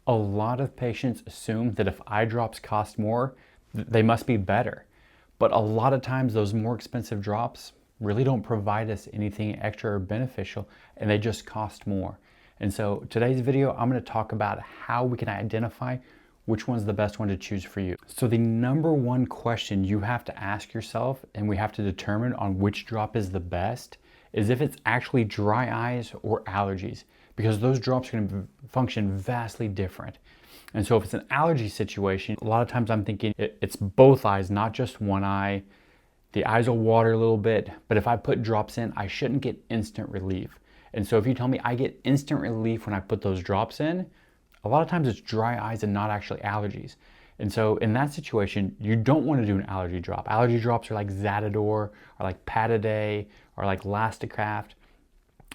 A lot of patients assume that if eye drops cost more, they must be better. But a lot of times those more expensive drops really don't provide us anything extra or beneficial, and they just cost more. And so today's video, I'm going to talk about how we can identify which one's the best one to choose for you. So the number one question you have to ask yourself, and we have to determine on which drop is the best, is if it's actually dry eyes or allergies, because those drops are going to function vastly different. And so if it's an allergy situation, a lot of times I'm thinking it's both eyes, not just one eye. The eyes will water a little bit, but if I put drops in, I shouldn't get instant relief. And so if you tell me I get instant relief when I put those drops in, a lot of times it's dry eyes and not actually allergies. And so in that situation, you don't want to do an allergy drop. Allergy drops are like Zatador, or like Pataday, or like Lasticraft.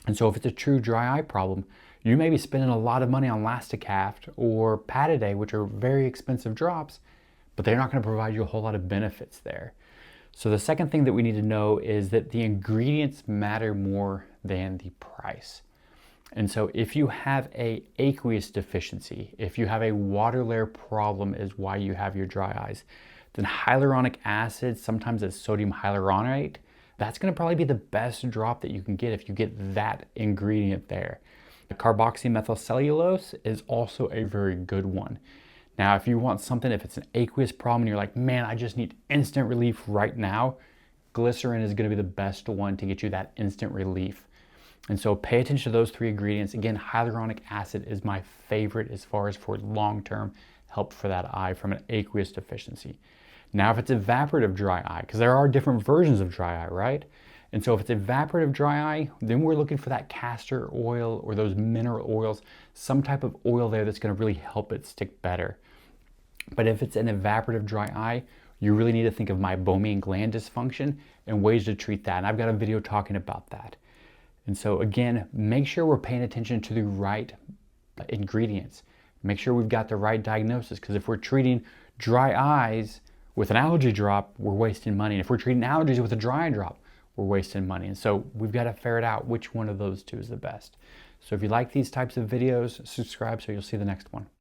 And so if it's a true dry eye problem, you may be spending a lot of money on Lasticaft or Pataday, which are very expensive drops, but they're not going to provide you a whole lot of benefits there. So the second thing that we need to know is that the ingredients matter more than the price. And so if you have a aqueous deficiency, if you have a water layer problem is why you have your dry eyes, then hyaluronic acid, sometimes it's sodium hyaluronate, that's going to probably be the best drop that you can get if you get that ingredient there. Carboxymethylcellulose is also a very good one. Now, if you want something, if it's an aqueous problem and you're like, man, I just need instant relief right now, glycerin is going to be the best one to get you that instant relief. And so pay attention to those three ingredients. Again, hyaluronic acid is my favorite as far as for long-term help for that eye from an aqueous deficiency. Now, if it's evaporative dry eye, because there are different versions of dry eye, right? And so if it's evaporative dry eye, then we're looking for that castor oil or those mineral oils, some type of oil there that's going to really help it stick better. But if it's an evaporative dry eye, you really need to think of meibomian gland dysfunction and ways to treat that. And I've got a video talking about that. And so again, make sure we're paying attention to the right ingredients. Make sure we've got the right diagnosis, because if we're treating dry eyes with an allergy drop, we're wasting money. And if we're treating allergies with a dry eye drop, we're wasting money. And so we've got to ferret out which one of those two is the best. So if you like these types of videos, subscribe so you'll see the next one.